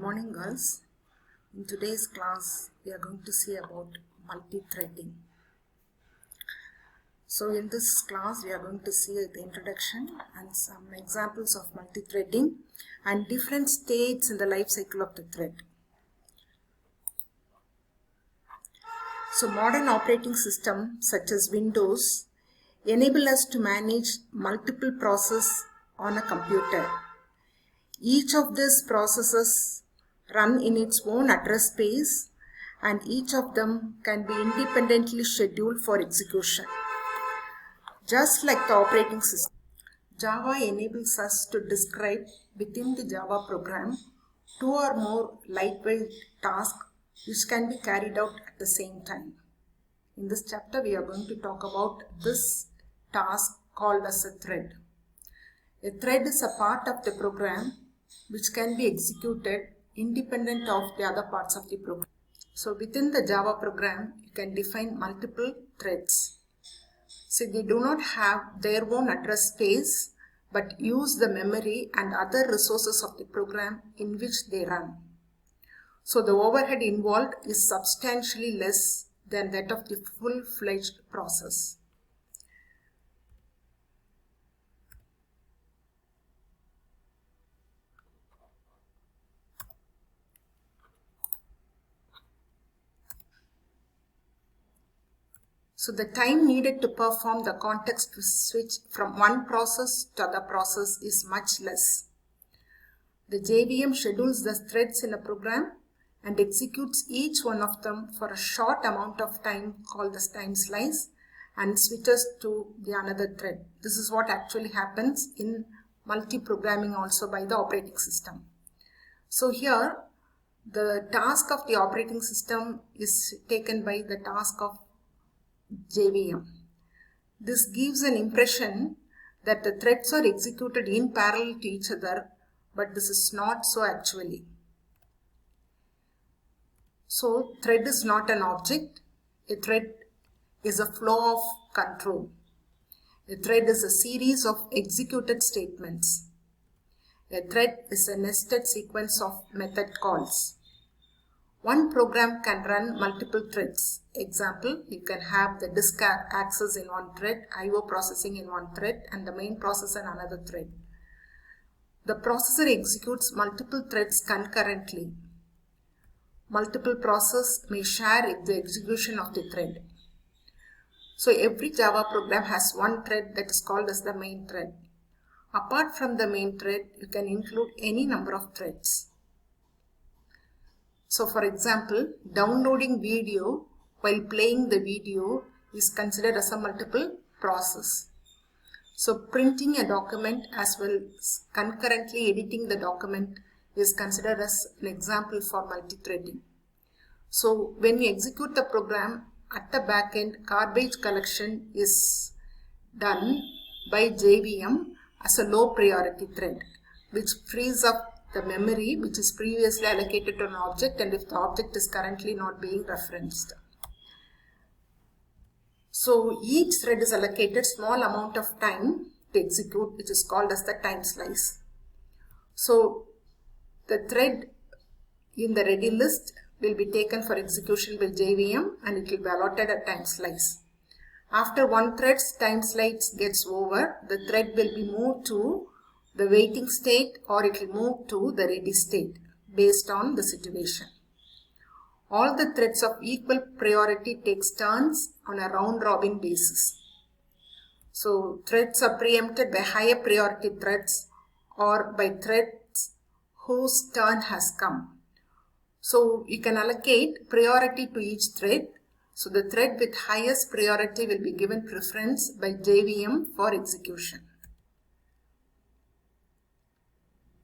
Morning girls. In today's class we are going to see about multi-threading. So in this class we are going to see the introduction and some examples of multi-threading and different states in the life cycle of the thread. So modern operating systems such as Windows enable us to manage multiple processes on a computer. Each of these processes run in its own address space and each of them can be independently scheduled for execution. Just like the operating system, Java enables us to describe within the Java program two or more lightweight tasks which can be carried out at the same time. In this chapter we are going to talk about this task called as a thread. A thread is a part of the program which can be executed independent of the other parts of the program. So within the Java program, you can define multiple threads. So they do not have their own address space but use the memory and other resources of the program in which they run. So the overhead involved is substantially less than that of the full-fledged process. So the time needed to perform the context switch from one process to other process is much less. The JVM schedules the threads in a program and executes each one of them for a short amount of time called the time slice and switches to the another thread. This is what actually happens in multi-programming also by the operating system. So here the task of the operating system is taken by the task of JVM. This gives an impression that the threads are executed in parallel to each other, but this is not so actually. So thread is not an object. A thread is a flow of control. A thread is a series of executed statements. A thread is a nested sequence of method calls. One program can run multiple threads. Example, you can have the disk access in one thread, I/O processing in one thread, and the main process in another thread. The processor executes multiple threads concurrently. Multiple processes may share the execution of the thread. So every Java program has one thread that is called as the main thread. Apart from the main thread, you can include any number of threads. So for example, downloading video while playing the video is considered as a multiple process. So printing a document as well as concurrently editing the document is considered as an example for multi-threading. So when we execute the program at the back end, garbage collection is done by JVM as a low priority thread, which frees up the memory which is previously allocated to an object and if the object is currently not being referenced. So each thread is allocated small amount of time to execute, which is called as the time slice. So the thread in the ready list will be taken for execution by JVM and it will be allotted a time slice. After one thread's time slice gets over, the thread will be moved to the waiting state or it will move to the ready state based on the situation. All the threads of equal priority takes turns on a round robin basis. So threads are preempted by higher priority threads or by threads whose turn has come. So you can allocate priority to each thread. So the thread with highest priority will be given preference by JVM for execution.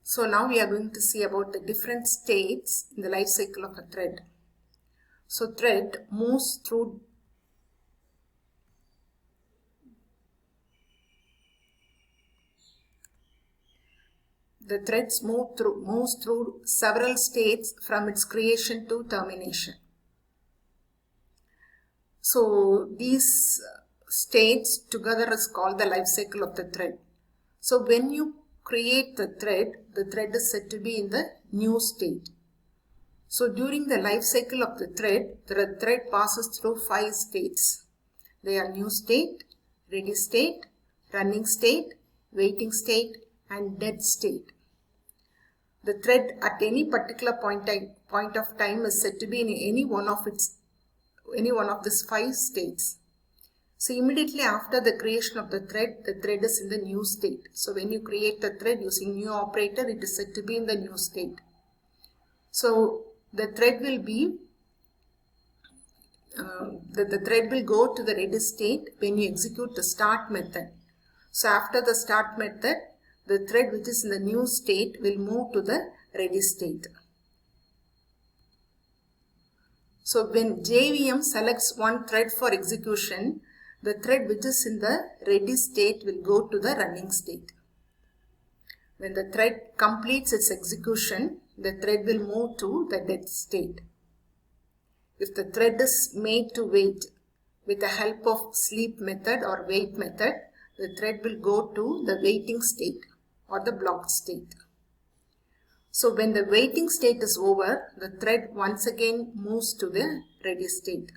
So now we are going to see about the different states in the life cycle of a thread. So thread moves through moves through several states from its creation to termination. So these states together is called the life cycle of the thread. So when you create the thread is said to be in the new state. So during the life cycle of the thread passes through 5 states. They are new state, ready state, running state, waiting state, and dead state. The thread at any particular point of time is said to be in any one of these 5 states. So immediately after the creation of the thread is in the new state. So when you create the thread using new operator, it is said to be in the new state. So the thread will be the thread will go to the ready state when you execute the start method. So after the start method, the thread which is in the new state will move to the ready state. So when JVM selects one thread for execution, the thread which is in the ready state will go to the running state. When the thread completes its execution, the thread will move to the dead state. If the thread is made to wait with the help of sleep method or wait method, the thread will go to the waiting state or the blocked state. So when the waiting state is over, the thread once again moves to the ready state.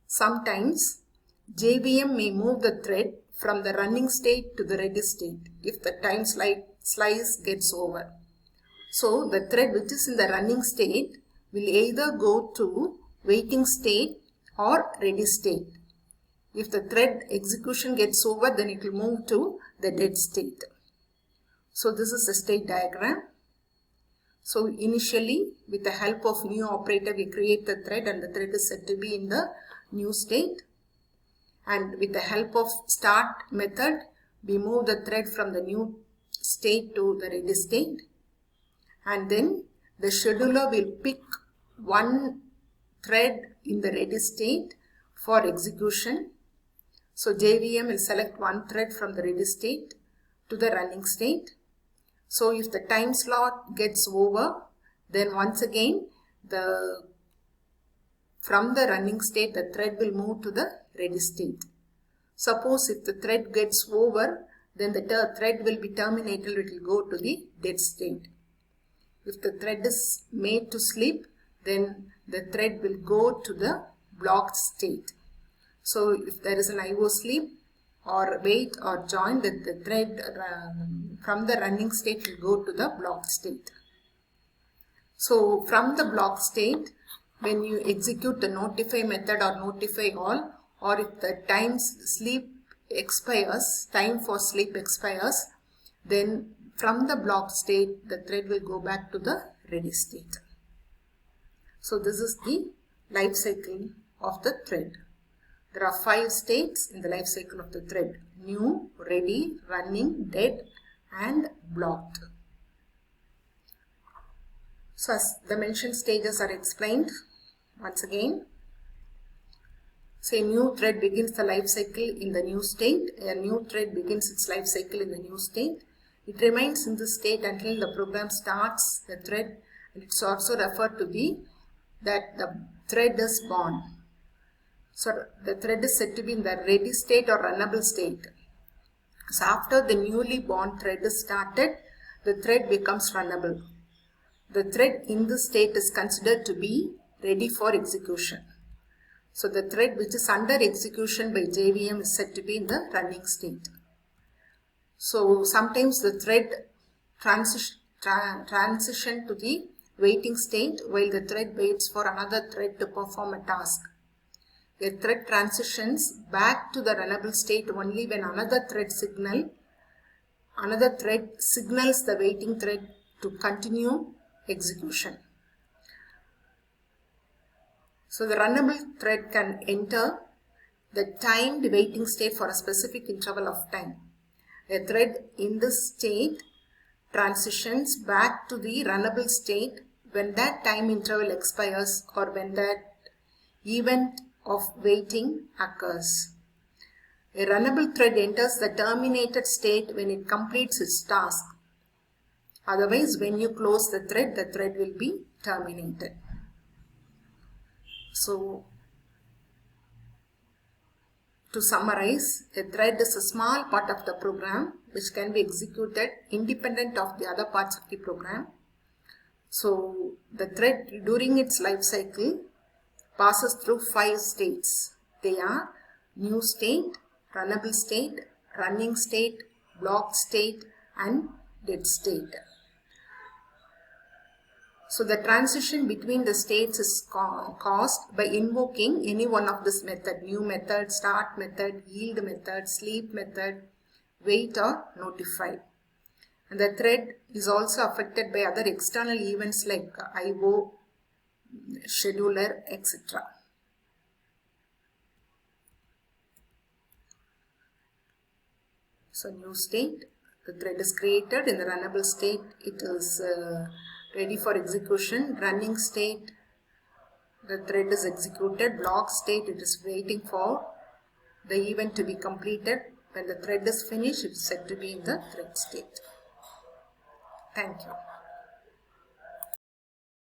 Sometimes JVM may move the thread from the running state to the ready state if the time slice gets over. So the thread which is in the running state will either go to waiting state or ready state. If the thread execution gets over, then it will move to the dead state. So this is the state diagram. So initially, with the help of new operator, we create the thread and the thread is said to be in the new state. And with the help of start method, we move the thread from the new state to the ready state. And then the scheduler will pick one thread in the ready state for execution. So JVM will select one thread from the ready state to the running state. So if the time slot gets over, then once again from the running state, the thread will move to the ready state. Suppose if the thread gets over, then the thread will be terminated, it will go to the dead state. If the thread is made to sleep, then the thread will go to the blocked state. So if there is an IO sleep or wait or join, the thread from the running state will go to the blocked state. So from the blocked state, when you execute the notify method or notify all, or if the time for sleep expires, then from the blocked state, the thread will go back to the ready state. So this is the life cycle of the thread. There are 5 states in the life cycle of the thread: new, ready, running, dead, and blocked. So as the mentioned stages are explained once again. So a new thread begins the life cycle in the new state. A new thread begins its life cycle in the new state. It remains in this state until the program starts the thread, and it's also referred to be that the thread is born. So the thread is said to be in the ready state or runnable state. So after the newly born thread is started, the thread becomes runnable. The thread in this state is considered to be ready for execution. So the thread which is under execution by JVM is said to be in the running state. So sometimes the thread transition to the waiting state while the thread waits for another thread to perform a task. A thread transitions back to the runnable state only when another thread signals the waiting thread to continue execution. So the runnable thread can enter the timed waiting state for a specific interval of time. A thread in this state transitions back to the runnable state when that time interval expires or when that event of waiting occurs. A runnable thread enters the terminated state when it completes its task. Otherwise, when you close the thread will be terminated. So, to summarize, a thread is a small part of the program which can be executed independent of the other parts of the program. So the thread during its life cycle passes through 5 states. They are new state, runnable state, running state, blocked state, and dead state. So the transition between the states is caused by invoking any one of this method: new method, start method, yield method, sleep method, wait, or notify. And the thread is also affected by other external events like IO, scheduler, etc. So new state, the thread is created. In the runnable state, it is ready for execution. Running state, the thread is executed. Block state, it is waiting for the event to be completed. When the thread is finished, it is said to be in the thread state. Thank you.